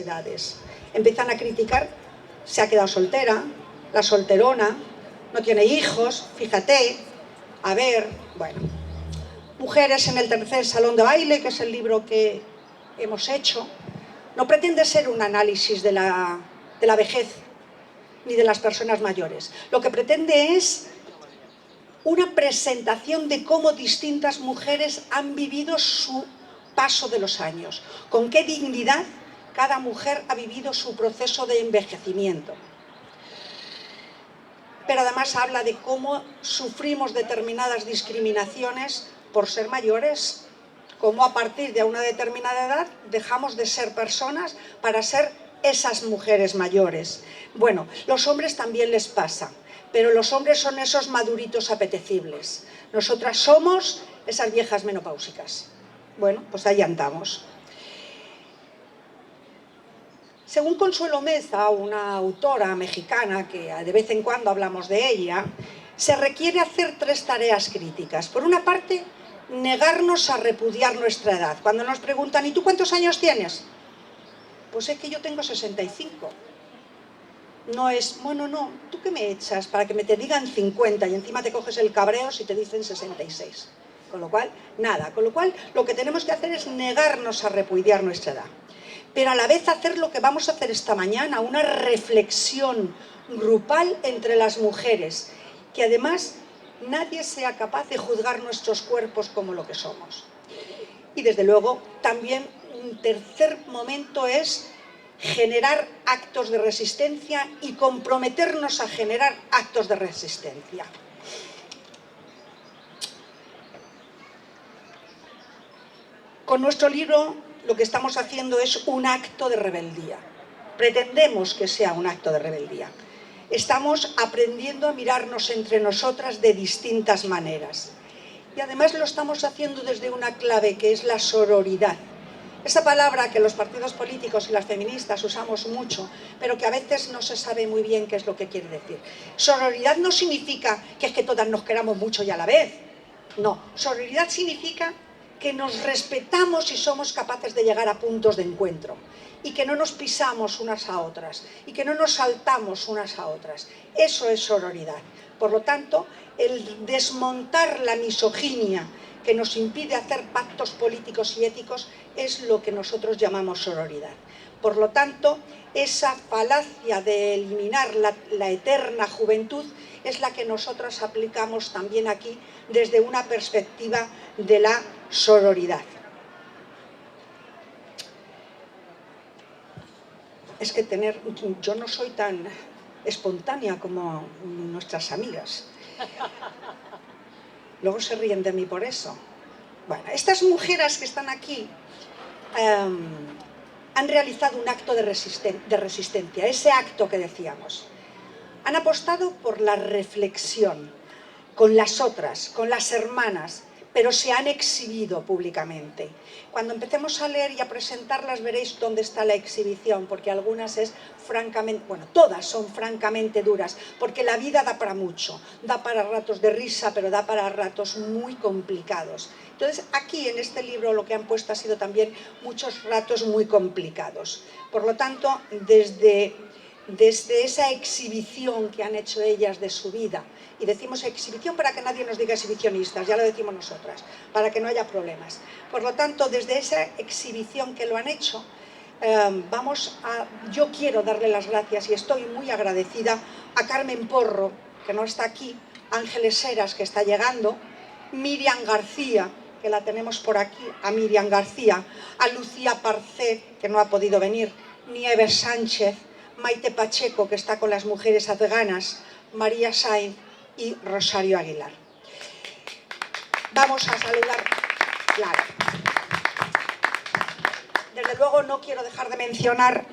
necesidades. Empiezan a criticar, se ha quedado soltera, la solterona, no tiene hijos, fíjate, a ver, bueno. Mujeres en el tercer salón de baile, que es el libro que hemos hecho, no pretende ser un análisis de la vejez ni de las personas mayores. Lo que pretende es una presentación de cómo distintas mujeres han vivido su paso de los años, con qué dignidad cada mujer ha vivido su proceso de envejecimiento. Pero además habla de cómo sufrimos determinadas discriminaciones por ser mayores, cómo a partir de una determinada edad dejamos de ser personas para ser esas mujeres mayores. Bueno, los hombres también les pasa, pero los hombres son esos maduritos apetecibles. Nosotras somos esas viejas menopáusicas. Bueno, pues ahí andamos. Según Consuelo Meza, una autora mexicana que de vez en cuando hablamos de ella, se requiere hacer 3 tareas críticas. Por una parte, negarnos a repudiar nuestra edad. Cuando nos preguntan, ¿y tú cuántos años tienes? Pues es que yo tengo 65. No es, bueno, no, ¿tú qué me echas para que me te digan 50 y encima te coges el cabreo si te dicen 66? Con lo cual, nada. Con lo cual, lo que tenemos que hacer es negarnos a repudiar nuestra edad. Pero a la vez hacer lo que vamos a hacer esta mañana, una reflexión grupal entre las mujeres, que además nadie sea capaz de juzgar nuestros cuerpos como lo que somos. Y desde luego también un tercer momento es generar actos de resistencia y comprometernos a generar actos de resistencia. Con nuestro libro lo que estamos haciendo es un acto de rebeldía. Pretendemos que sea un acto de rebeldía. Estamos aprendiendo a mirarnos entre nosotras de distintas maneras. Y además lo estamos haciendo desde una clave que es la sororidad. Esa palabra que los partidos políticos y las feministas usamos mucho, pero que a veces no se sabe muy bien qué es lo que quiere decir. Sororidad no significa que es que todas nos queramos mucho y a la vez. No, sororidad significa que nos respetamos y somos capaces de llegar a puntos de encuentro y que no nos pisamos unas a otras y que no nos saltamos unas a otras. Eso es sororidad. Por lo tanto, el desmontar la misoginia que nos impide hacer pactos políticos y éticos es lo que nosotros llamamos sororidad. Por lo tanto, esa falacia de eliminar la eterna juventud es la que nosotros aplicamos también aquí desde una perspectiva de la sororidad. Es que yo no soy tan espontánea como nuestras amigas. Luego se ríen de mí por eso. Bueno, estas mujeres que están aquí han realizado un acto de resistencia, ese acto que decíamos. Han apostado por la reflexión con las otras, con las hermanas, pero se han exhibido públicamente. Cuando empecemos a leer y a presentarlas veréis dónde está la exhibición, porque algunas es francamente, bueno, todas son francamente duras, porque la vida da para mucho, da para ratos de risa, pero da para ratos muy complicados. Entonces, aquí en este libro lo que han puesto ha sido también muchos ratos muy complicados. Por lo tanto, desde esa exhibición que han hecho ellas de su vida, y decimos exhibición para que nadie nos diga exhibicionistas, ya lo decimos nosotras, para que no haya problemas. Por lo tanto, desde esa exhibición que lo han hecho, yo quiero darle las gracias y estoy muy agradecida a Carmen Porro, que no está aquí, Ángeles Heras, que está llegando, Miriam García, que la tenemos por aquí, a Miriam García, a Lucía Parcet, que no ha podido venir, Nieves Sánchez, Maite Pacheco, que está con las mujeres afganas, María Sainz y Rosario Aguilar. Vamos a saludar, claro. Desde luego no quiero dejar de mencionar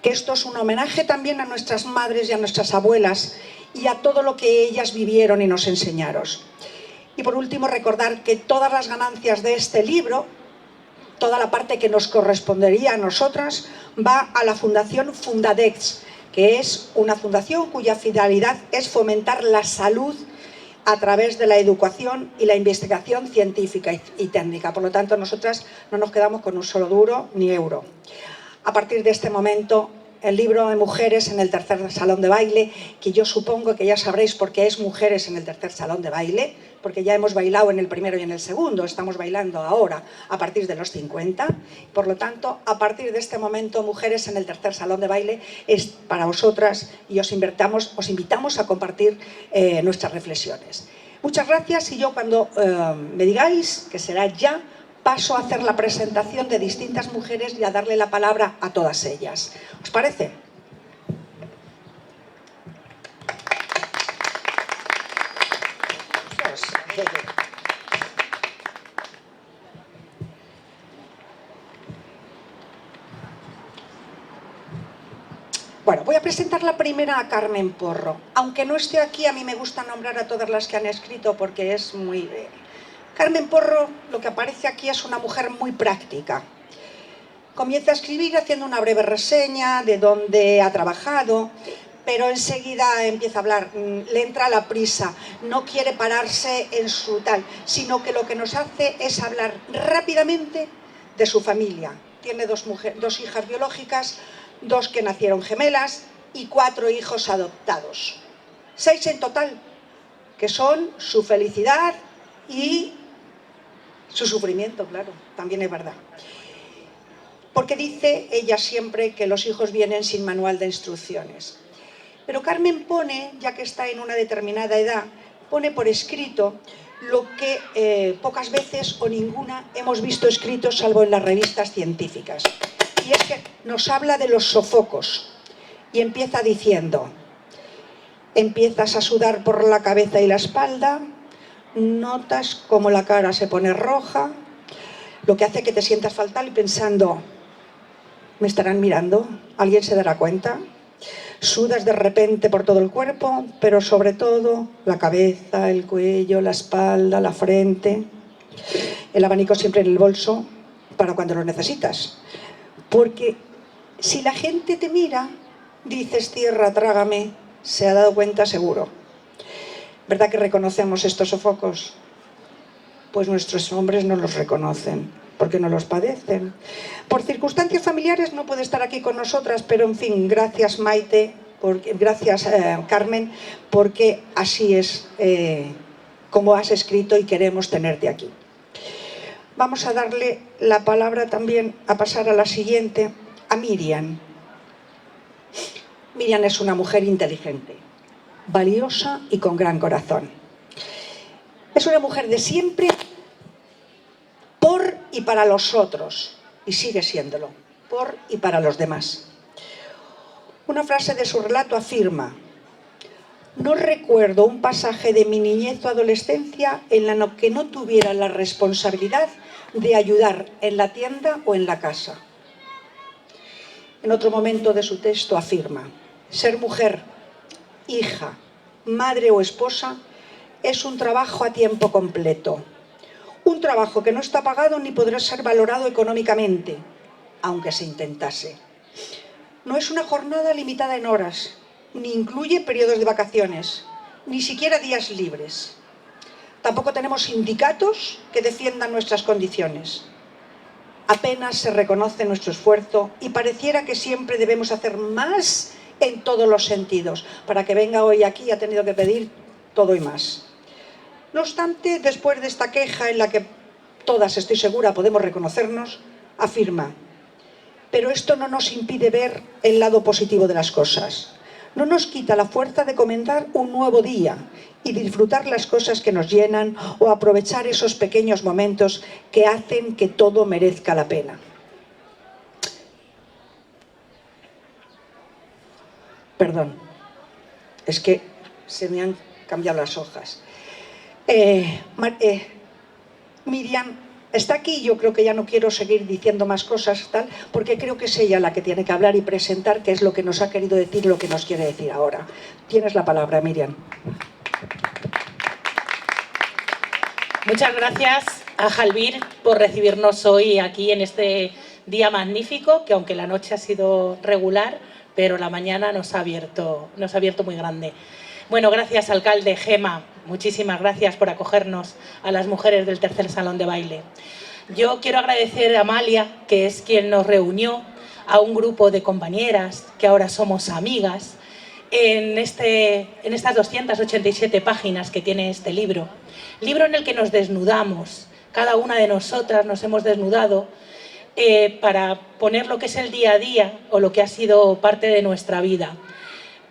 que esto es un homenaje también a nuestras madres y a nuestras abuelas y a todo lo que ellas vivieron y nos enseñaron. Y por último recordar que todas las ganancias de este libro, toda la parte que nos correspondería a nosotras, va a la Fundación Fundadex, que es una fundación cuya finalidad es fomentar la salud a través de la educación y la investigación científica y técnica. Por lo tanto, nosotras no nos quedamos con un solo duro ni euro. a partir de este momento, el libro de Mujeres en el tercer salón de baile, que yo supongo que ya sabréis por qué es Mujeres en el tercer salón de baile, porque ya hemos bailado en el primero y en el segundo, estamos bailando ahora a partir de los 50. Por lo tanto, a partir de este momento, Mujeres en el tercer salón de baile es para vosotras y os invitamos a compartir nuestras reflexiones. Muchas gracias y yo cuando me digáis, que será ya, paso a hacer la presentación de distintas mujeres y a darle la palabra a todas ellas. ¿Os parece? Bueno, voy a presentar la primera a Carmen Porro. Aunque no esté aquí, a mí me gusta nombrar a todas las que han escrito porque es muy... Carmen Porro, lo que aparece aquí, es una mujer muy práctica. Comienza a escribir haciendo una breve reseña de dónde ha trabajado, pero enseguida empieza a hablar, le entra la prisa, no quiere pararse en su tal, sino que lo que nos hace es hablar rápidamente de su familia. Tiene dos hijas biológicas, 2 que nacieron gemelas y 4 hijos adoptados. 6 en total, que son su felicidad y su sufrimiento, claro, también es verdad. Porque dice ella siempre que los hijos vienen sin manual de instrucciones. Pero Carmen pone, ya que está en una determinada edad, pone por escrito lo que pocas veces o ninguna hemos visto escrito salvo en las revistas científicas. Y es que nos habla de los sofocos y empieza diciendo: empiezas a sudar por la cabeza y la espalda, notas cómo la cara se pone roja, lo que hace que te sientas fatal y pensando, ¿me estarán mirando? ¿Alguien se dará cuenta? Sudas de repente por todo el cuerpo, pero sobre todo la cabeza, el cuello, la espalda, la frente. El abanico siempre en el bolso para cuando lo necesitas. Porque si la gente te mira, dices tierra, trágame, se ha dado cuenta seguro. ¿Verdad que reconocemos estos sofocos? Pues nuestros hombres no los reconocen, porque no los padecen. Por circunstancias familiares no puede estar aquí con nosotras, pero en fin, gracias Maite, gracias Carmen, porque así es como has escrito y queremos tenerte aquí. Vamos a darle la palabra también, a pasar a la siguiente, a Miriam. Miriam es una mujer inteligente, valiosa y con gran corazón. Es una mujer de siempre, por y para los otros, y sigue siéndolo, por y para los demás. Una frase de su relato afirma: no recuerdo un pasaje de mi niñez o adolescencia en la que no tuviera la responsabilidad de ayudar en la tienda o en la casa. En otro momento de su texto afirma: ser mujer, hija, madre o esposa es un trabajo a tiempo completo. Un trabajo que no está pagado ni podrá ser valorado económicamente, aunque se intentase. No es una jornada limitada en horas, ni incluye periodos de vacaciones, ni siquiera días libres. Tampoco tenemos sindicatos que defiendan nuestras condiciones. Apenas se reconoce nuestro esfuerzo y pareciera que siempre debemos hacer más en todos los sentidos. Para que venga hoy aquí ha tenido que pedir todo y más. No obstante, después de esta queja en la que todas, estoy segura, podemos reconocernos, afirma: pero esto no nos impide ver el lado positivo de las cosas. No nos quita la fuerza de comenzar un nuevo día y disfrutar las cosas que nos llenan o aprovechar esos pequeños momentos que hacen que todo merezca la pena. Perdón, es que se me han cambiado las hojas. Miriam está aquí, yo creo que ya no quiero seguir diciendo más cosas, tal, porque creo que es ella la que tiene que hablar y presentar qué es lo que nos ha querido decir, lo que nos quiere decir ahora. Tienes la palabra, Miriam. Muchas gracias a Jalbir por recibirnos hoy aquí en este día magnífico, que aunque la noche ha sido regular, pero la mañana nos ha abierto muy grande. Bueno, gracias, alcalde, Gema, muchísimas gracias por acogernos a las mujeres del tercer salón de baile. Yo quiero agradecer a Amalia, que es quien nos reunió, a un grupo de compañeras que ahora somos amigas en estas 287 páginas que tiene este libro. Libro en el que nos desnudamos, cada una de nosotras nos hemos desnudado para poner lo que es el día a día o lo que ha sido parte de nuestra vida.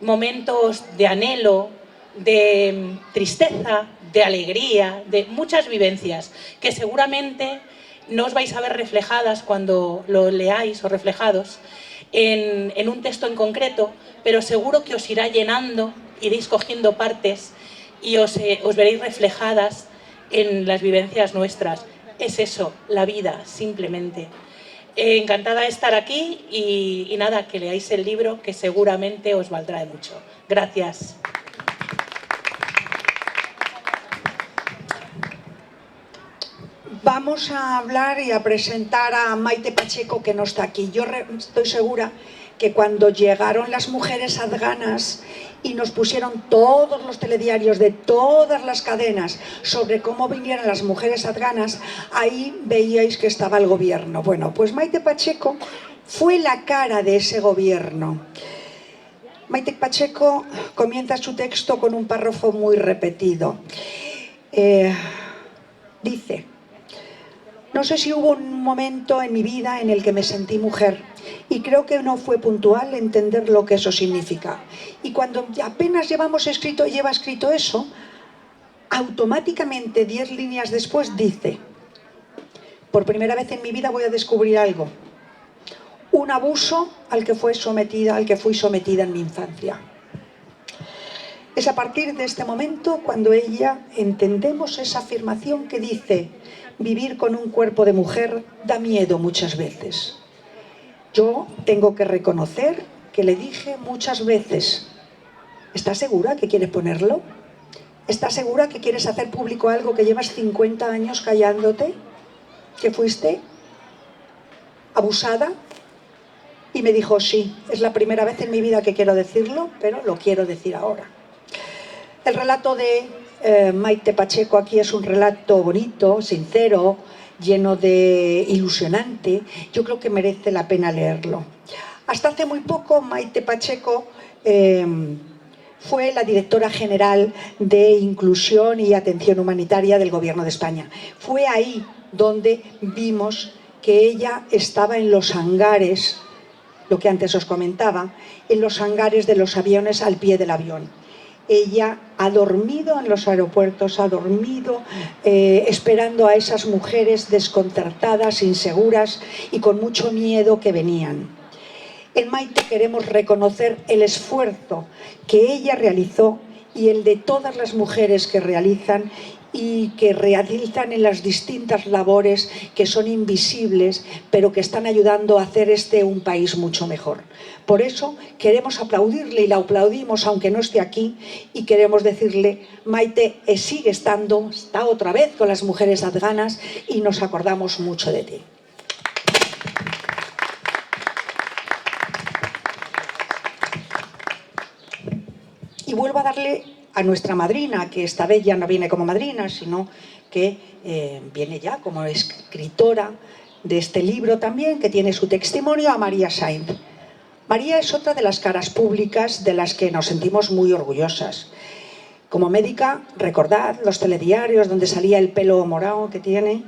Momentos de anhelo, de tristeza, de alegría, de muchas vivencias que seguramente no os vais a ver reflejadas cuando lo leáis o reflejados en un texto en concreto, pero seguro que os irá llenando, iréis cogiendo partes y os veréis reflejadas en las vivencias nuestras. Es eso, la vida, simplemente. Encantada de estar aquí y nada, que leáis el libro que seguramente os valdrá de mucho. Gracias. Vamos a hablar y a presentar a Maite Pacheco, que no está aquí. Yo estoy segura que cuando llegaron las mujeres afganas y nos pusieron todos los telediarios de todas las cadenas sobre cómo vinieran las mujeres afganas, ahí veíais que estaba el gobierno. Bueno, pues Maite Pacheco fue la cara de ese gobierno. Maite Pacheco comienza su texto con un párrafo muy repetido. Dice: no sé si hubo un momento en mi vida en el que me sentí mujer y creo que no fue puntual entender lo que eso significa. Y cuando apenas lleva escrito eso, automáticamente 10 líneas después dice: por primera vez en mi vida voy a descubrir algo, un abuso al que fui sometida en mi infancia. Es a partir de este momento cuando entendemos esa afirmación que dice: vivir con un cuerpo de mujer da miedo muchas veces. Yo tengo que reconocer que le dije muchas veces: ¿estás segura que quieres ponerlo? ¿Estás segura que quieres hacer público algo que llevas 50 años callándote? ¿Que fuiste abusada? Y me dijo: sí, es la primera vez en mi vida que quiero decirlo, pero lo quiero decir ahora. El relato de Maite Pacheco aquí es un relato bonito, sincero, lleno de ilusionante. Yo creo que merece la pena leerlo. Hasta hace muy poco Maite Pacheco fue la directora general de Inclusión y Atención Humanitaria del Gobierno de España. Fue ahí donde vimos que ella estaba en los hangares, lo que antes os comentaba, en los hangares de los aviones, al pie del avión. Ella ha dormido en los aeropuertos, ha dormido esperando a esas mujeres desconcertadas, inseguras y con mucho miedo que venían. En Maite queremos reconocer el esfuerzo que ella realizó y el de todas las mujeres que realizan en las distintas labores que son invisibles, pero que están ayudando a hacer un país mucho mejor. Por eso queremos aplaudirle y la aplaudimos aunque no esté aquí, y queremos decirle: Maite, está otra vez con las mujeres afganas y nos acordamos mucho de ti. Y vuelvo a darle a nuestra madrina, que esta vez ya no viene como madrina, sino que viene ya como escritora de este libro también, que tiene su testimonio, a María Sainz. María es otra de las caras públicas de las que nos sentimos muy orgullosas. Como médica, recordad los telediarios donde salía el pelo morado que tiene,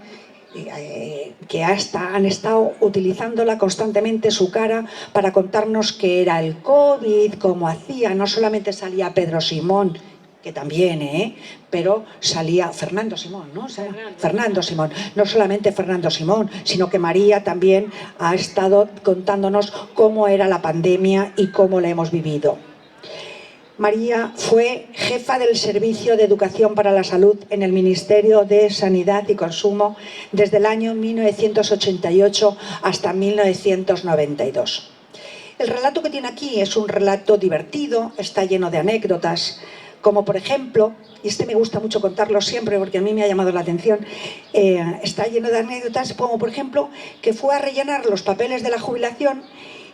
que han estado utilizándola constantemente, su cara, para contarnos qué era el COVID, cómo hacía. No solamente salía Pedro Simón, que también, pero salía Fernando Simón, ¿no? Fernando Simón. No solamente Fernando Simón, sino que María también ha estado contándonos cómo era la pandemia y cómo la hemos vivido. María fue jefa del Servicio de Educación para la Salud en el Ministerio de Sanidad y Consumo desde el año 1988 hasta 1992. El relato que tiene aquí es un relato divertido, está lleno de anécdotas, como por ejemplo, y me gusta mucho contarlo siempre porque a mí me ha llamado la atención, está lleno de anécdotas, como por ejemplo que fue a rellenar los papeles de la jubilación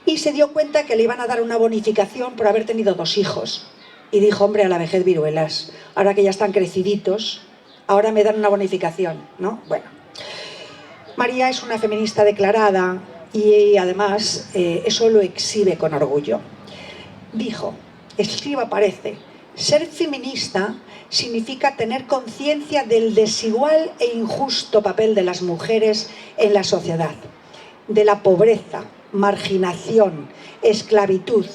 y se dio cuenta que le iban a dar una bonificación por haber tenido 2 hijos. Y dijo: hombre, a la vejez viruelas, ahora que ya están creciditos, ahora me dan una bonificación, ¿no? Bueno, María es una feminista declarada, y además eso lo exhibe con orgullo. Dijo, escribo aparece, ser feminista significa tener conciencia del desigual e injusto papel de las mujeres en la sociedad, de la pobreza, marginación, esclavitud,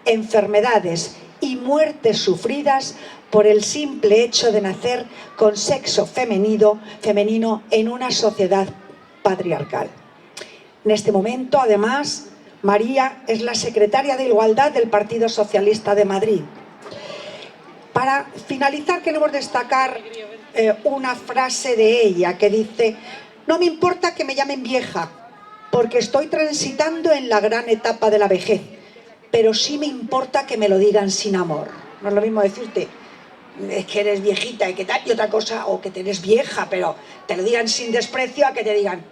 enfermedades y muertes sufridas por el simple hecho de nacer con sexo femenino en una sociedad patriarcal. En este momento, además, María es la secretaria de Igualdad del Partido Socialista de Madrid. Para finalizar, queremos destacar una frase de ella que dice: no me importa que me llamen vieja, porque estoy transitando en la gran etapa de la vejez, pero sí me importa que me lo digan sin amor. No es lo mismo decirte es que eres viejita y qué tal, y otra cosa, o que te eres vieja, pero te lo digan sin desprecio, a que te digan,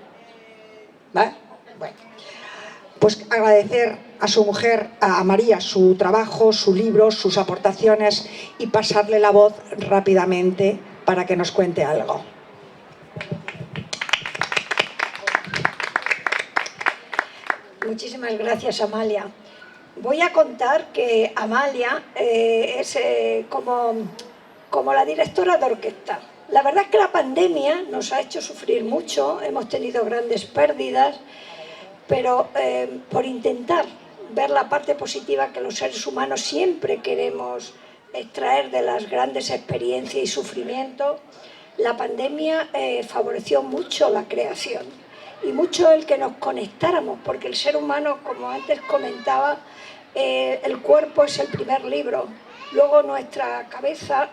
¿vale? Bueno, pues agradecer a su mujer, a María, su trabajo, su libro, sus aportaciones y pasarle la voz rápidamente para que nos cuente algo. Muchísimas gracias, Amalia. Voy a contar que Amalia es como la directora de orquesta. La verdad es que la pandemia nos ha hecho sufrir mucho, hemos tenido grandes pérdidas, pero por intentar ver la parte positiva que los seres humanos siempre queremos extraer de las grandes experiencias y sufrimientos, la pandemia favoreció mucho la creación y mucho el que nos conectáramos, porque el ser humano, como antes comentaba, el cuerpo es el primer libro, luego nuestra cabeza,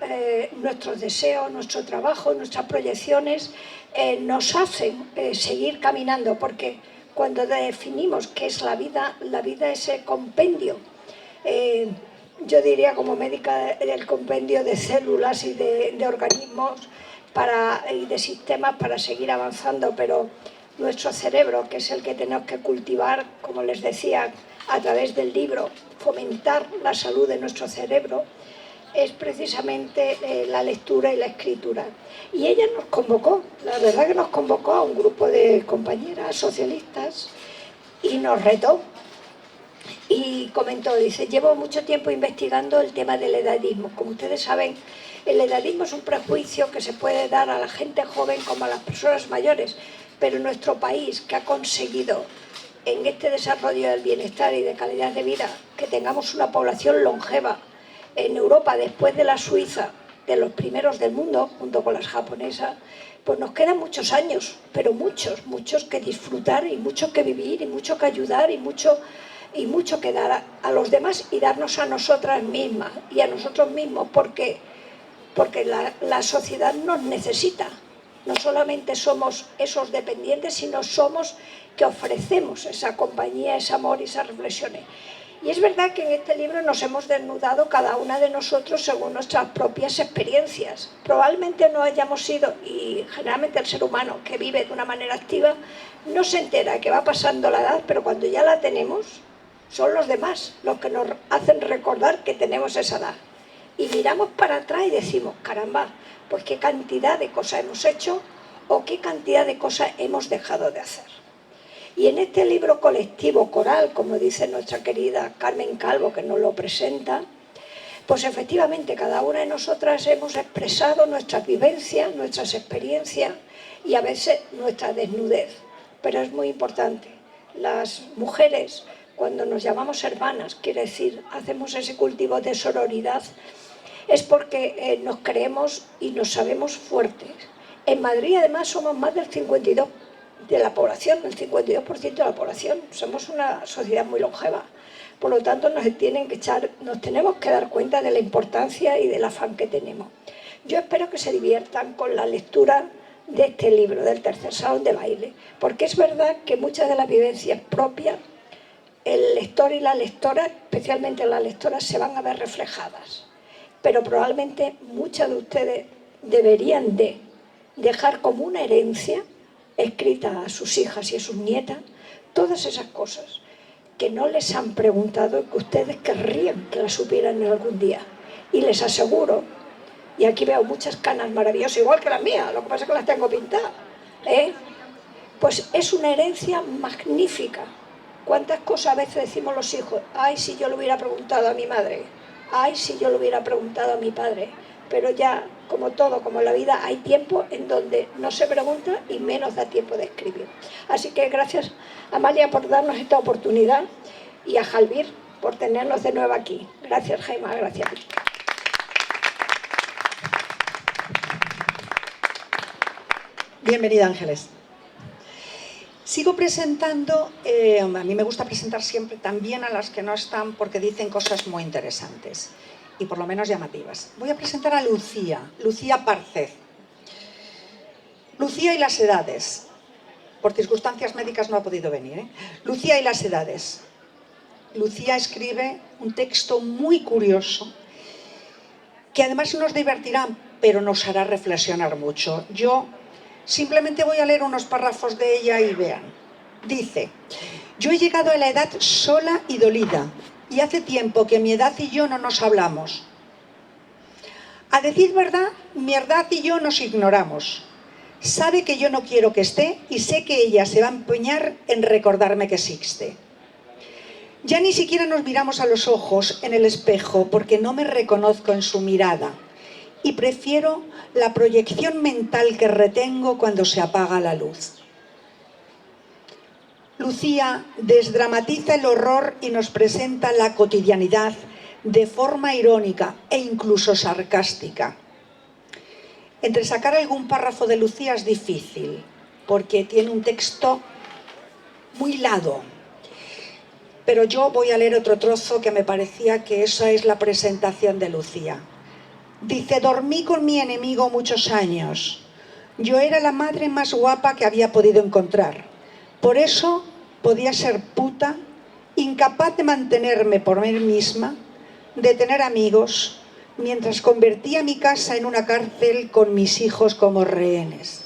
nuestros deseos, nuestro trabajo, nuestras proyecciones nos hacen seguir caminando, porque cuando definimos qué es la vida es el compendio. Yo diría como médica el compendio de células y de organismos y de sistemas para seguir avanzando, pero nuestro cerebro, que es el que tenemos que cultivar, como les decía, a través del libro, fomentar la salud de nuestro cerebro, es precisamente la lectura y la escritura. Y ella nos convocó, la verdad que nos convocó a un grupo de compañeras socialistas y nos retó. Y comentó, dice, llevo mucho tiempo investigando el tema del edadismo. Como ustedes saben, el edadismo es un prejuicio que se puede dar a la gente joven como a las personas mayores, pero en nuestro país, que ha conseguido en este desarrollo del bienestar y de calidad de vida que tengamos una población longeva, en Europa, después de la Suiza, de los primeros del mundo, junto con las japonesas, pues nos quedan muchos años, pero muchos que disfrutar y mucho que vivir y mucho que ayudar y mucho que dar a los demás y darnos a nosotras mismas y a nosotros mismos, porque la sociedad nos necesita. No solamente somos esos dependientes, sino somos que ofrecemos esa compañía, ese amor y esas reflexiones. Y es verdad que en este libro nos hemos desnudado cada una de nosotros según nuestras propias experiencias. Probablemente no hayamos sido, y generalmente el ser humano que vive de una manera activa no se entera que va pasando la edad, pero cuando ya la tenemos, son los demás los que nos hacen recordar que tenemos esa edad. Y miramos para atrás y decimos, caramba, pues qué cantidad de cosas hemos hecho o qué cantidad de cosas hemos dejado de hacer. Y en este libro colectivo coral, como dice nuestra querida Carmen Calvo, que nos lo presenta, pues efectivamente cada una de nosotras hemos expresado nuestras vivencias, nuestras experiencias y a veces nuestra desnudez. Pero es muy importante, las mujeres, cuando nos llamamos hermanas, quiere decir, hacemos ese cultivo de sororidad, es porque nos creemos y nos sabemos fuertes. En Madrid, además, somos más del 52% de la población, el 52% de la población. Somos una sociedad muy longeva. Por lo tanto, nos tenemos que dar cuenta de la importancia y del afán que tenemos. Yo espero que se diviertan con la lectura de este libro, del tercer salón de baile, porque es verdad que muchas de las vivencias propias, el lector y la lectora, especialmente las lectoras, se van a ver reflejadas. Pero probablemente muchas de ustedes deberían de dejar como una herencia escrita a sus hijas y a sus nietas todas esas cosas que no les han preguntado y que ustedes querrían que las supieran en algún día. Y les aseguro, y aquí veo muchas canas maravillosas, igual que las mías, lo que pasa es que las tengo pintadas, pues es una herencia magnífica ¿Cuántas cosas a veces decimos los hijos? Ay, si yo le hubiera preguntado a mi madre. Ay, si yo le hubiera preguntado a mi padre. Pero ya, como todo, como en la vida, hay tiempo en donde no se pregunta y menos da tiempo de escribir. Así que gracias, Amalia, por darnos esta oportunidad y a Jalbir por tenernos de nuevo aquí. Gracias, Gemma, gracias. Bienvenida, Ángeles. Sigo presentando, a mí me gusta presentar siempre también a las que no están porque dicen cosas muy interesantes y por lo menos llamativas. Voy a presentar a Lucía Párcez. Lucía y las edades. Por circunstancias médicas no ha podido venir, ¿eh? Lucía y las edades. Lucía escribe un texto muy curioso que además nos divertirá, pero nos hará reflexionar mucho. Yo simplemente voy a leer unos párrafos de ella y vean. Dice: yo he llegado a la edad sola y dolida, y hace tiempo que mi edad y yo no nos hablamos. A decir verdad, mi edad y yo nos ignoramos. Sabe que yo no quiero que esté y sé que ella se va a empeñar en recordarme que existe. Ya ni siquiera nos miramos a los ojos en el espejo porque no me reconozco en su mirada y prefiero la proyección mental que retengo cuando se apaga la luz. Lucía desdramatiza el horror y nos presenta la cotidianidad de forma irónica e incluso sarcástica. Entresacar algún párrafo de Lucía es difícil porque tiene un texto muy hilado. Pero yo voy a leer otro trozo que me parecía que esa es la presentación de Lucía. Dice: dormí con mi enemigo muchos años. Yo era la madre más guapa que había podido encontrar. Por eso podía ser puta, incapaz de mantenerme por mí misma, de tener amigos, mientras convertía mi casa en una cárcel con mis hijos como rehenes.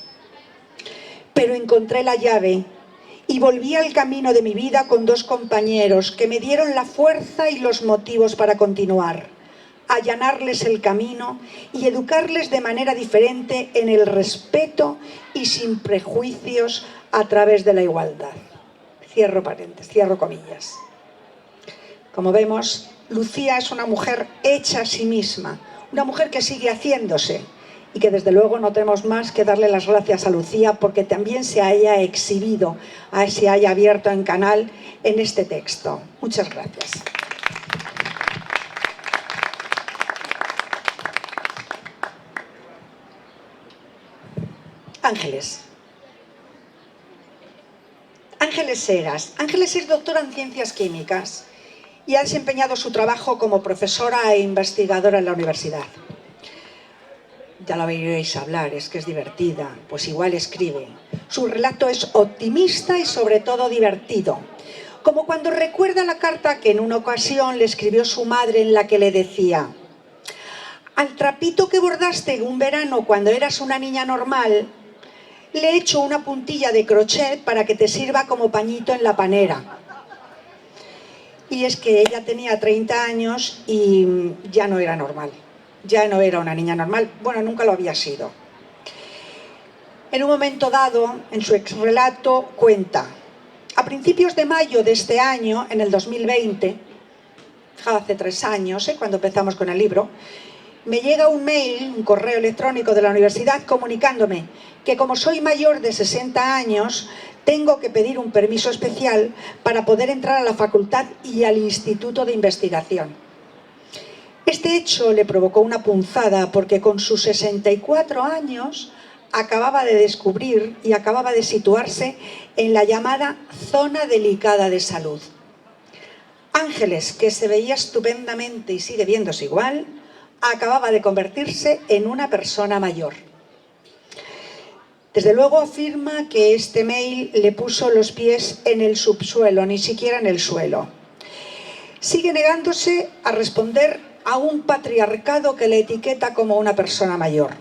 Pero encontré la llave y volví al camino de mi vida con dos compañeros que me dieron la fuerza y los motivos para continuar, allanarles el camino y educarles de manera diferente en el respeto y sin prejuicios a través de la igualdad. Cierro paréntesis, cierro comillas. Como vemos, Lucía es una mujer hecha a sí misma, una mujer que sigue haciéndose y que desde luego no tenemos más que darle las gracias a Lucía porque también se haya exhibido, se haya abierto en canal en este texto. Muchas gracias. Ángeles. Ángeles Heras. Ángeles es doctora en Ciencias Químicas y ha desempeñado su trabajo como profesora e investigadora en la universidad. Ya la oiréis hablar, es que es divertida, pues igual escribe. Su relato es optimista y sobre todo divertido, como cuando recuerda la carta que en una ocasión le escribió su madre en la que le decía: al trapito que bordaste un verano cuando eras una niña normal, le he hecho una puntilla de crochet para que te sirva como pañito en la panera. Y es que ella tenía 30 años y ya no era normal. Ya no era una niña normal, bueno, nunca lo había sido. En un momento dado, en su exrelato, cuenta: a principios de mayo de este año, en el 2020, hace 3 años, cuando empezamos con el libro, me llega un mail, un correo electrónico de la universidad comunicándome que como soy mayor de 60 años, tengo que pedir un permiso especial para poder entrar a la facultad y al instituto de investigación. Este hecho le provocó una punzada porque con sus 64 años acababa de descubrir y acababa de situarse en la llamada zona delicada de salud. Ángeles, que se veía estupendamente y sigue viéndose igual, acababa de convertirse en una persona mayor. Desde luego afirma que este mail le puso los pies en el subsuelo, ni siquiera en el suelo. Sigue negándose a responder a un patriarcado que le etiqueta como una persona mayor.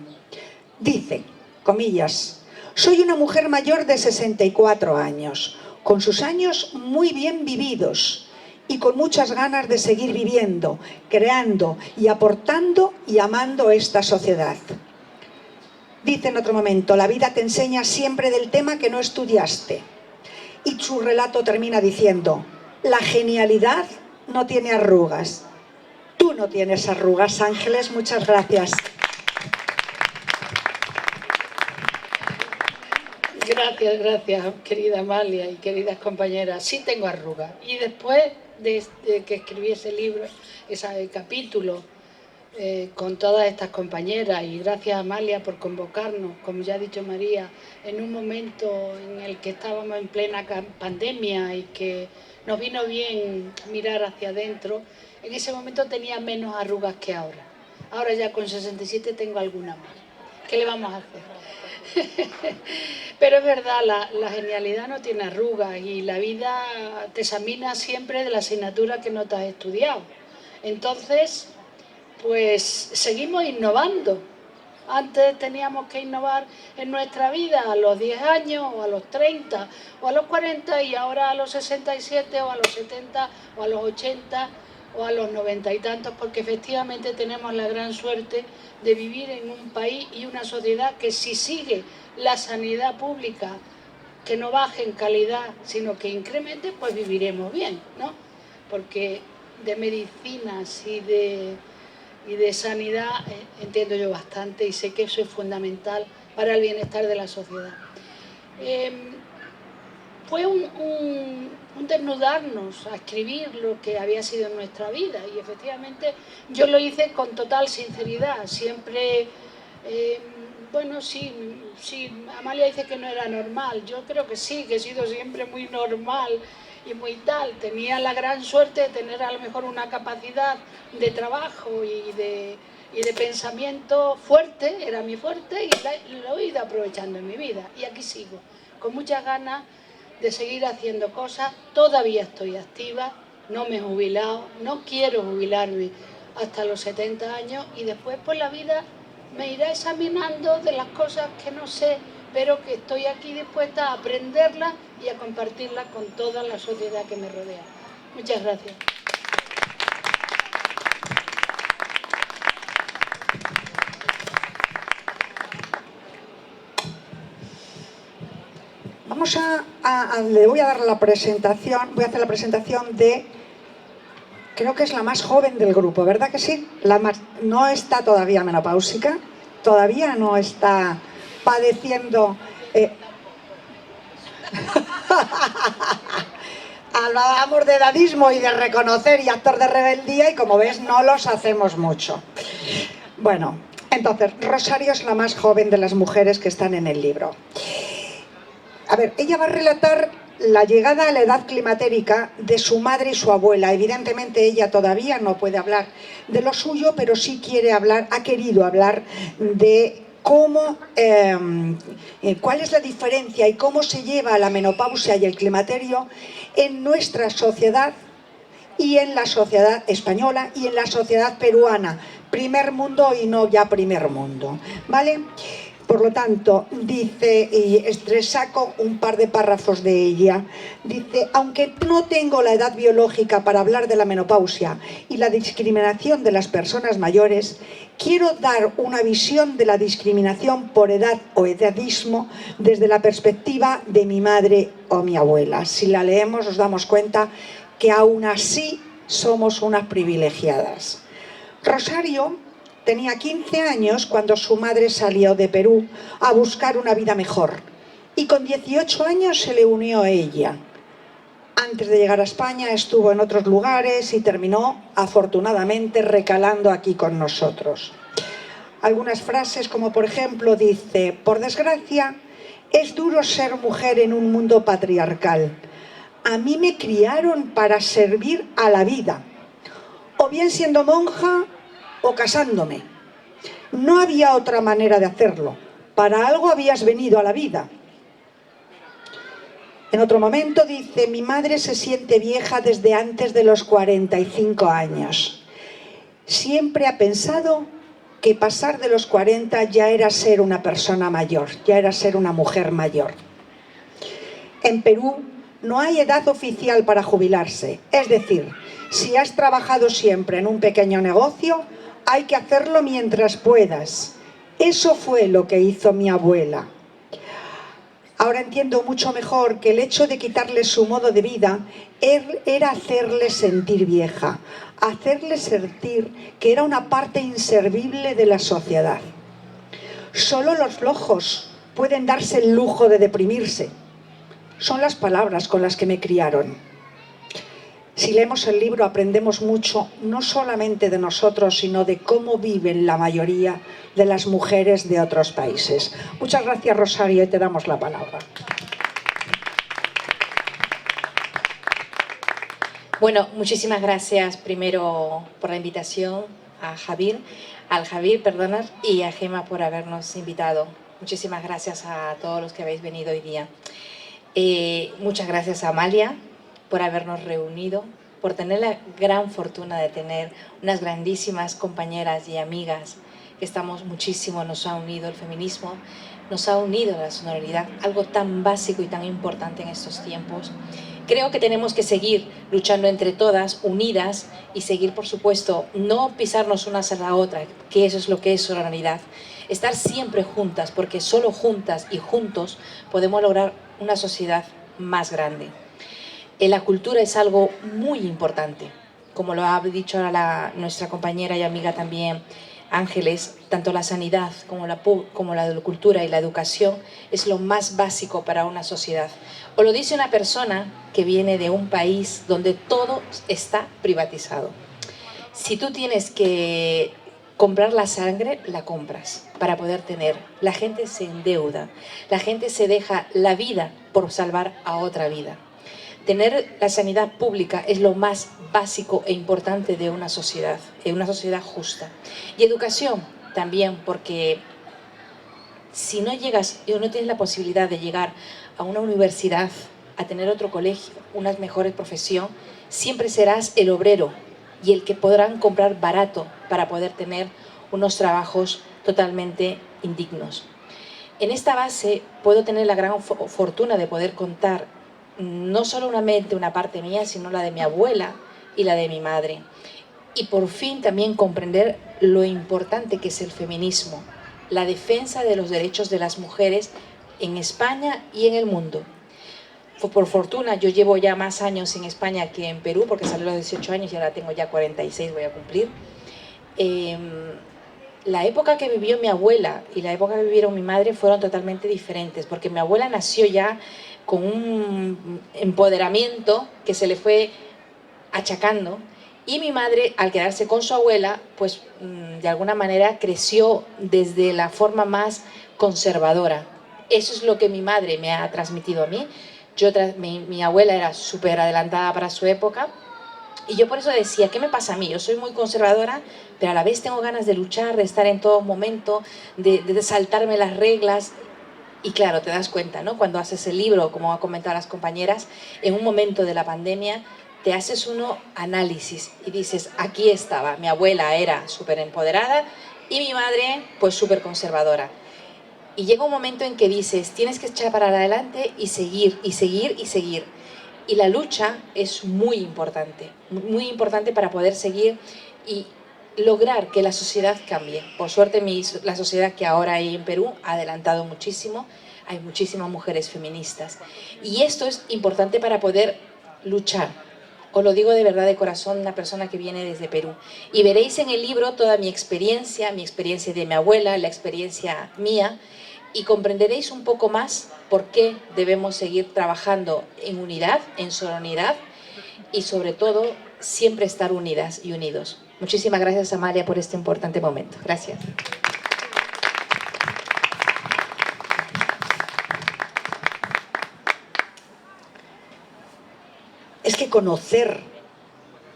Dice, comillas: soy una mujer mayor de 64 años, con sus años muy bien vividos y con muchas ganas de seguir viviendo, creando y aportando y amando esta sociedad. Dice en otro momento: la vida te enseña siempre del tema que no estudiaste. Y su relato termina diciendo: la genialidad no tiene arrugas. Tú no tienes arrugas, Ángeles. Muchas gracias. Gracias, querida Amalia y queridas compañeras. Sí tengo arrugas. Y después de que escribí ese libro, ese capítulo, con todas estas compañeras, y gracias Amalia por convocarnos, como ya ha dicho María, en un momento en el que estábamos en plena pandemia y que nos vino bien mirar hacia adentro. En ese momento tenía menos arrugas que ahora. Ahora ya con 67 tengo alguna más. ¿Qué le vamos a hacer? Pero es verdad, la genialidad no tiene arrugas y la vida te examina siempre de la asignatura que no te has estudiado. Entonces, pues seguimos innovando. Antes teníamos que innovar en nuestra vida a los 10 años, o a los 30, o a los 40, y ahora a los 67, o a los 70, o a los 80, o a los 90 y tantos, porque efectivamente tenemos la gran suerte de vivir en un país y una sociedad que, si sigue la sanidad pública, que no baje en calidad, sino que incremente, pues viviremos bien, ¿no? Porque de medicinas y de sanidad entiendo yo bastante, y sé que eso es fundamental para el bienestar de la sociedad. Fue un desnudarnos a escribir lo que había sido en nuestra vida, y efectivamente yo lo hice con total sinceridad. Siempre, bueno, sí, Amalia dice que no era normal, yo creo que sí, que he sido siempre muy normal y muy tal. Tenía la gran suerte de tener a lo mejor una capacidad de trabajo y de pensamiento fuerte, era mi fuerte, y lo he ido aprovechando en mi vida, y aquí sigo, con muchas ganas de seguir haciendo cosas. Todavía estoy activa, no me he jubilado, no quiero jubilarme hasta los 70 años, y después pues la vida me irá examinando de las cosas que no sé, pero que estoy aquí dispuesta a aprenderlas y a compartirlas con toda la sociedad que me rodea. Muchas gracias. Le voy a dar la presentación, voy a hacer la presentación de, creo que es la más joven del grupo, ¿verdad que sí? No está todavía menopáusica, todavía no está padeciendo... Hablábamos de edadismo y de reconocer y actor de rebeldía, y como ves no los hacemos mucho. Bueno, entonces, Rosario es la más joven de las mujeres que están en el libro. A ver, ella va a relatar la llegada a la edad climatérica de su madre y su abuela. Evidentemente ella todavía no puede hablar de lo suyo, pero sí quiere hablar, ha querido hablar de cómo, cuál es la diferencia y cómo se lleva la menopausia y el climaterio en nuestra sociedad y en la sociedad española y en la sociedad peruana. Primer mundo y no ya primer mundo, ¿vale? Por lo tanto, dice, y saco un par de párrafos de ella, dice: aunque no tengo la edad biológica para hablar de la menopausia y la discriminación de las personas mayores, quiero dar una visión de la discriminación por edad o edadismo desde la perspectiva de mi madre o mi abuela. Si la leemos nos damos cuenta que aún así somos unas privilegiadas. Rosario tenía 15 años cuando su madre salió de Perú a buscar una vida mejor, y con 18 años se le unió a ella. Antes de llegar a España estuvo en otros lugares y terminó, afortunadamente, recalando aquí con nosotros. Algunas frases, como por ejemplo dice: por desgracia, es duro ser mujer en un mundo patriarcal. A mí me criaron para servir a la vida, o bien siendo monja o casándome. No había otra manera de hacerlo. Para algo habías venido a la vida. En otro momento dice: mi madre se siente vieja desde antes de los 45 años. Siempre ha pensado que pasar de los 40 ya era ser una persona mayor, ya era ser una mujer mayor. En Perú no hay edad oficial para jubilarse. Es decir, si has trabajado siempre en un pequeño negocio, hay que hacerlo mientras puedas. Eso fue lo que hizo mi abuela. Ahora entiendo mucho mejor que el hecho de quitarle su modo de vida era hacerle sentir vieja, hacerle sentir que era una parte inservible de la sociedad. Solo los flojos pueden darse el lujo de deprimirse. Son las palabras con las que me criaron. Si leemos el libro aprendemos mucho, no solamente de nosotros, sino de cómo viven la mayoría de las mujeres de otros países. Muchas gracias, Rosario, y te damos la palabra. Bueno, muchísimas gracias primero por la invitación al Javier, y a Gemma por habernos invitado. Muchísimas gracias a todos los que habéis venido hoy día. Muchas gracias a Amalia por habernos reunido, por tener la gran fortuna de tener unas grandísimas compañeras y amigas que estamos muchísimo, nos ha unido el feminismo, nos ha unido la sororidad, algo tan básico y tan importante en estos tiempos. Creo que tenemos que seguir luchando entre todas, unidas, y seguir, por supuesto, no pisarnos unas a la otra, que eso es lo que es sororidad. Estar siempre juntas, porque solo juntas y juntos podemos lograr una sociedad más grande. La cultura es algo muy importante, como lo ha dicho ahora nuestra compañera y amiga también, Ángeles, tanto la sanidad como la cultura y la educación es lo más básico para una sociedad. O lo dice una persona que viene de un país donde todo está privatizado. Si tú tienes que comprar la sangre, la compras para poder tener. La gente se endeuda, la gente se deja la vida por salvar a otra vida. Tener la sanidad pública es lo más básico e importante de una sociedad justa. Y educación también, porque si no llegas o no tienes la posibilidad de llegar a una universidad, a tener otro colegio, una mejor profesión, siempre serás el obrero y el que podrán comprar barato para poder tener unos trabajos totalmente indignos. En esta base puedo tener la gran fortuna de poder contar no solamente una parte mía, sino la de mi abuela y la de mi madre. Y por fin también comprender lo importante que es el feminismo, la defensa de los derechos de las mujeres en España y en el mundo. Por fortuna, yo llevo ya más años en España que en Perú, porque salí a los 18 años y ahora tengo ya 46, voy a cumplir. La época que vivió mi abuela y la época que vivieron mi madre fueron totalmente diferentes, porque mi abuela nació ya con un empoderamiento que se le fue achacando, y mi madre, al quedarse con su abuela, pues de alguna manera creció desde la forma más conservadora. Eso es lo que mi madre me ha transmitido a mí. Mi abuela era súper adelantada para su época, y yo por eso decía, ¿qué me pasa a mí? Yo soy muy conservadora, pero a la vez tengo ganas de luchar, de estar en todo momento, de saltarme las reglas. Y claro, te das cuenta, ¿no? Cuando haces el libro, como han comentado las compañeras, en un momento de la pandemia, te haces uno análisis y dices, aquí estaba, mi abuela era súper empoderada y mi madre, pues súper conservadora. Y llega un momento en que dices, tienes que echar para adelante y seguir, y seguir, y seguir. Y la lucha es muy importante para poder seguir y lograr que la sociedad cambie. Por suerte, la sociedad que ahora hay en Perú ha adelantado muchísimo, hay muchísimas mujeres feministas. Y esto es importante para poder luchar. Os lo digo de verdad de corazón, una persona que viene desde Perú. Y veréis en el libro toda mi experiencia de mi abuela, la experiencia mía, y comprenderéis un poco más por qué debemos seguir trabajando en unidad, en sororidad, y sobre todo siempre estar unidas y unidos. Muchísimas gracias, Amalia, por este importante momento. Gracias. Es que conocer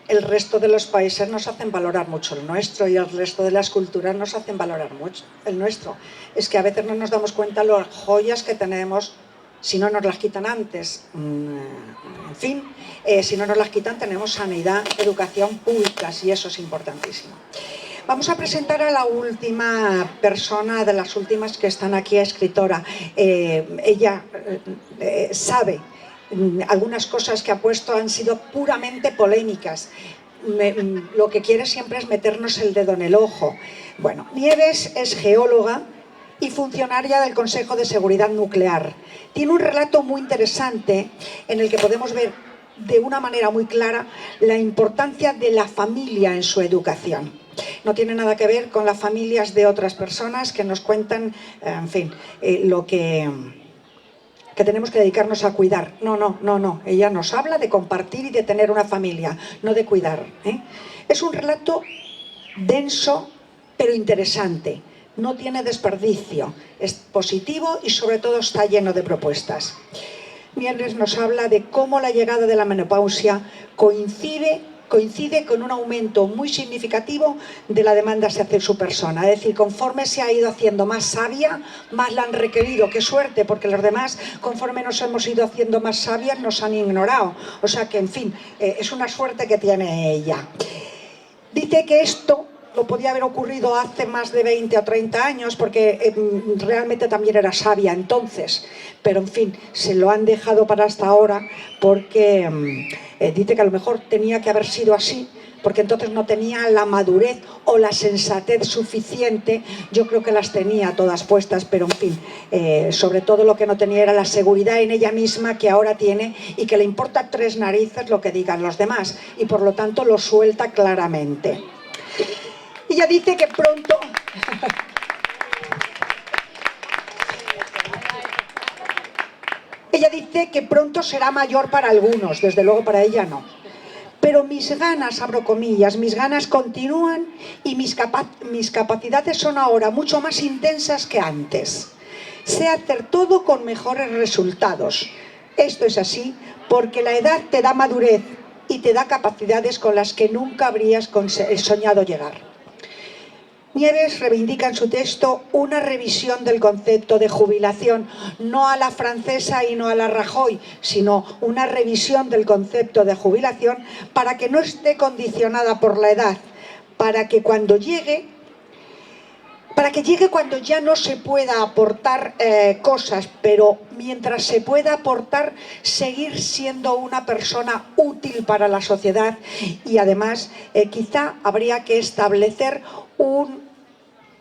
el resto de los países nos hacen valorar mucho el nuestro, y el resto de las culturas nos hacen valorar mucho el nuestro. Es que a veces no nos damos cuenta las joyas que tenemos si no nos las quitan antes. En fin, si no nos las quitan tenemos sanidad, educación públicas, y eso es importantísimo. Vamos a presentar a la última persona, de las últimas que están aquí, escritora. Ella sabe algunas cosas que ha puesto han sido puramente polémicas. Lo que quiere siempre es meternos el dedo en el ojo. Bueno, Nieves es geóloga, y funcionaria del Consejo de Seguridad Nuclear. Tiene un relato muy interesante en el que podemos ver de una manera muy clara la importancia de la familia en su educación. No tiene nada que ver con las familias de otras personas que nos cuentan, en fin, lo que tenemos que dedicarnos a cuidar. No. Ella nos habla de compartir y de tener una familia, no de cuidar. Es un relato denso, pero interesante. No tiene desperdicio, es positivo y sobre todo está lleno de propuestas. Nieves nos habla de cómo la llegada de la menopausia coincide con un aumento muy significativo de la demanda hacia su persona. Es decir, conforme se ha ido haciendo más sabia, más la han requerido. ¡Qué suerte! Porque los demás, conforme nos hemos ido haciendo más sabias, nos han ignorado. O sea que, en fin, es una suerte que tiene ella. Dice que esto lo podía haber ocurrido hace más de 20 o 30 años porque realmente también era sabia entonces, pero en fin, se lo han dejado para hasta ahora porque dice que a lo mejor tenía que haber sido así porque entonces no tenía la madurez o la sensatez suficiente. Yo creo que las tenía todas puestas, pero en fin, sobre todo lo que no tenía era la seguridad en ella misma que ahora tiene y que le importa tres narices lo que digan los demás y por lo tanto lo suelta claramente. Ella dice que pronto... Ella dice que pronto será mayor para algunos, desde luego para ella no. Pero mis ganas, abro comillas, mis ganas continúan y mis capacidades son ahora mucho más intensas que antes. Sé hacer todo con mejores resultados. Esto es así porque la edad te da madurez y te da capacidades con las que nunca habrías soñado llegar. Nieves reivindica en su texto una revisión del concepto de jubilación, no a la francesa y no a la Rajoy, sino una revisión del concepto de jubilación para que no esté condicionada por la edad, para que llegue cuando ya no se pueda aportar cosas, pero mientras se pueda aportar, seguir siendo una persona útil para la sociedad y además quizá habría que establecer un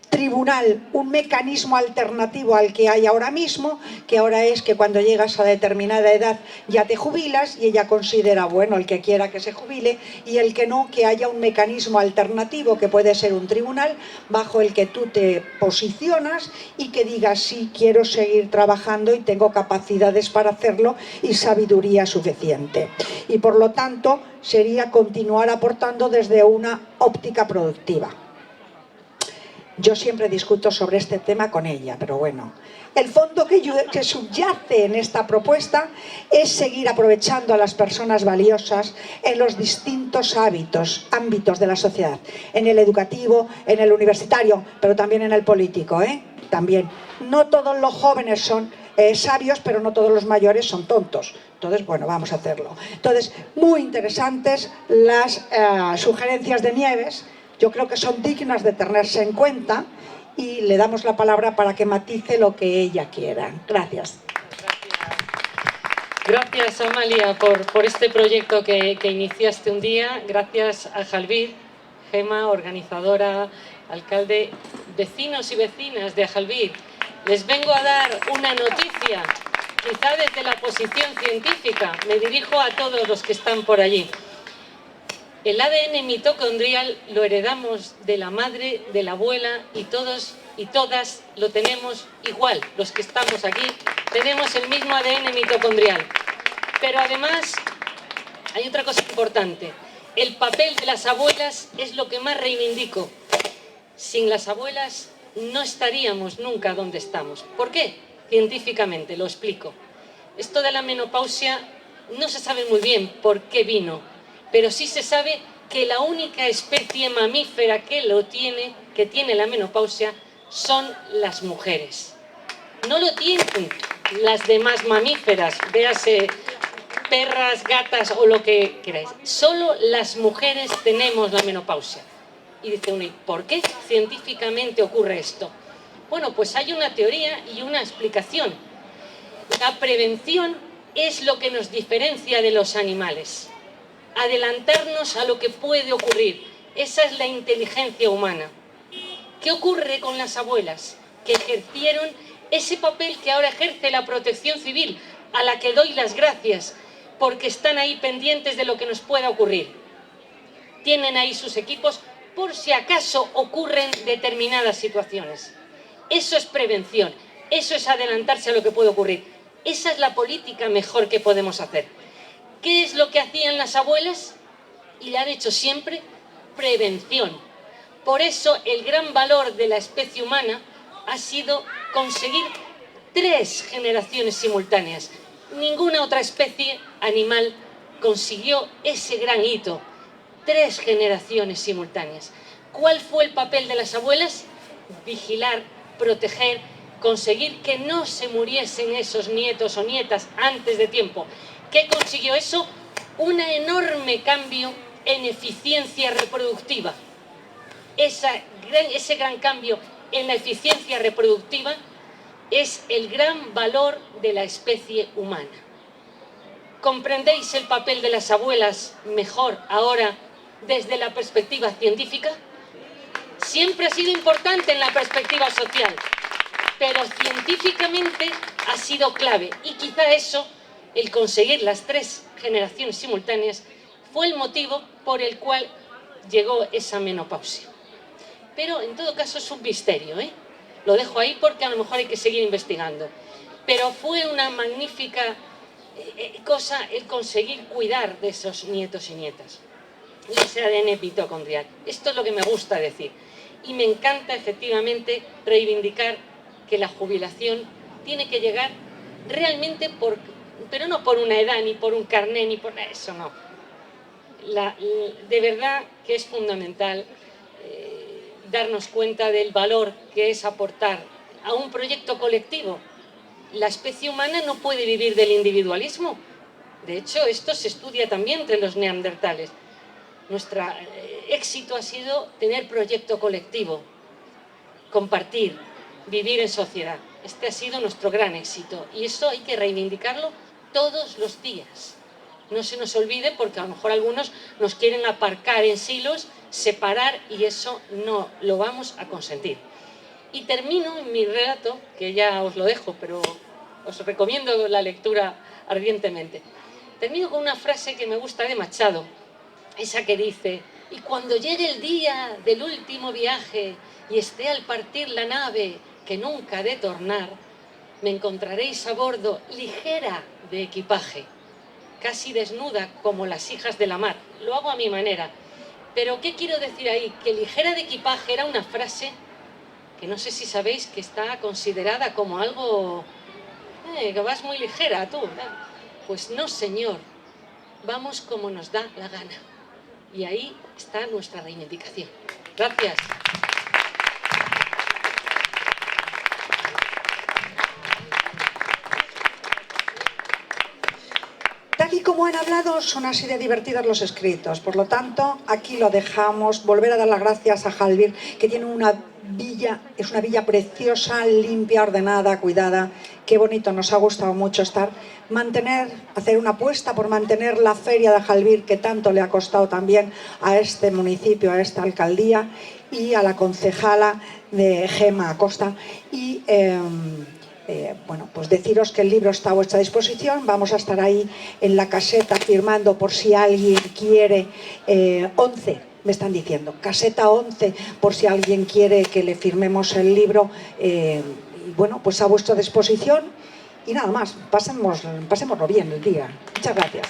tribunal, un mecanismo alternativo al que hay ahora mismo, que ahora es que cuando llegas a determinada edad ya te jubilas y ella considera, bueno, el que quiera que se jubile y el que no, que haya un mecanismo alternativo que puede ser un tribunal bajo el que tú te posicionas y que digas sí, quiero seguir trabajando y tengo capacidades para hacerlo y sabiduría suficiente. Y por lo tanto sería continuar aportando desde una óptica productiva. Yo siempre discuto sobre este tema con ella, pero bueno. El fondo que subyace en esta propuesta es seguir aprovechando a las personas valiosas en los distintos ámbitos de la sociedad. En el educativo, en el universitario, pero también en el político, También. No todos los jóvenes son sabios, pero no todos los mayores son tontos. Entonces, bueno, vamos a hacerlo. Entonces, muy interesantes las sugerencias de Nieves. Yo creo que son dignas de tenerse en cuenta y le damos la palabra para que matice lo que ella quiera. Gracias. Gracias, Amalia, por este proyecto que iniciaste un día. Gracias a Ajalbir, Gema, organizadora, alcalde, vecinos y vecinas de Ajalbir. Les vengo a dar una noticia, quizá desde la posición científica. Me dirijo a todos los que están por allí. El ADN mitocondrial lo heredamos de la madre, de la abuela y todos y todas lo tenemos igual. Los que estamos aquí tenemos el mismo ADN mitocondrial. Pero además hay otra cosa importante. El papel de las abuelas es lo que más reivindico. Sin las abuelas no estaríamos nunca donde estamos. ¿Por qué? Científicamente, lo explico. Esto de la menopausia no se sabe muy bien por qué vino. Pero sí se sabe que la única especie mamífera que tiene la menopausia son las mujeres. No lo tienen las demás mamíferas, véase perras, gatas o lo que queráis. Solo las mujeres tenemos la menopausia. Y dice uno, ¿y por qué científicamente ocurre esto? Bueno, pues hay una teoría y una explicación. La prevención es lo que nos diferencia de los animales. Adelantarnos a lo que puede ocurrir. Esa es la inteligencia humana. ¿Qué ocurre con las abuelas? que ejercieron ese papel que ahora ejerce la Protección Civil, a la que doy las gracias, porque están ahí pendientes de lo que nos pueda ocurrir. Tienen ahí sus equipos por si acaso ocurren determinadas situaciones. Eso es prevención, eso es adelantarse a lo que puede ocurrir. Esa es la política mejor que podemos hacer. ¿Qué es lo que hacían las abuelas? Y la han hecho siempre, prevención. Por eso el gran valor de la especie humana ha sido conseguir 3 generaciones simultáneas. Ninguna otra especie animal consiguió ese gran hito. 3 generaciones simultáneas. ¿Cuál fue el papel de las abuelas? Vigilar, proteger, conseguir que no se muriesen esos nietos o nietas antes de tiempo. ¿Qué consiguió eso? Un enorme cambio en eficiencia reproductiva. Ese gran cambio en la eficiencia reproductiva es el gran valor de la especie humana. ¿Comprendéis el papel de las abuelas mejor ahora desde la perspectiva científica? Siempre ha sido importante en la perspectiva social, pero científicamente ha sido clave. Y quizá eso, el conseguir las 3 generaciones simultáneas, fue el motivo por el cual llegó esa menopausia. Pero en todo caso es un misterio, ¿eh? Lo dejo ahí porque a lo mejor hay que seguir investigando. Pero fue una magnífica cosa el conseguir cuidar de esos nietos y nietas. Ese ADN mitocondrial. Esto es lo que me gusta decir. Y me encanta efectivamente reivindicar que la jubilación tiene que llegar realmente pero no por una edad, ni por un carné, ni por eso, no. De verdad que es fundamental darnos cuenta del valor que es aportar a un proyecto colectivo. La especie humana no puede vivir del individualismo. De hecho, esto se estudia también entre los neandertales. Nuestro éxito ha sido tener proyecto colectivo, compartir, vivir en sociedad. Este ha sido nuestro gran éxito y eso hay que reivindicarlo todos los días. No se nos olvide porque a lo mejor algunos nos quieren aparcar en silos, separar y eso no lo vamos a consentir. Y termino en mi relato, que ya os lo dejo, pero os recomiendo la lectura ardientemente. Termino con una frase que me gusta de Machado, esa que dice: y cuando llegue el día del último viaje y esté al partir la nave que nunca ha de tornar, me encontraréis a bordo ligera de equipaje, casi desnuda como las hijas de la mar. Lo hago a mi manera. Pero ¿qué quiero decir ahí? Que ligera de equipaje era una frase que no sé si sabéis que está considerada como algo... que vas muy ligera tú. Pues no, señor. Vamos como nos da la gana. Y ahí está nuestra reivindicación. Gracias. Tal y como han hablado, son así de divertidos los escritos. Por lo tanto, aquí lo dejamos. Volver a dar las gracias a Jalbir, que tiene una villa, es una villa preciosa, limpia, ordenada, cuidada. Qué bonito, nos ha gustado mucho hacer una apuesta por mantener la feria de Jalbir, que tanto le ha costado también a este municipio, a esta alcaldía, y a la concejala de Gema Acosta. Y bueno, pues deciros que el libro está a vuestra disposición. Vamos a estar ahí en la caseta firmando por si alguien quiere. 11, me están diciendo, caseta 11, por si alguien quiere que le firmemos el libro. Y bueno, pues a vuestra disposición. Y nada más, pasémoslo bien el día. Muchas gracias.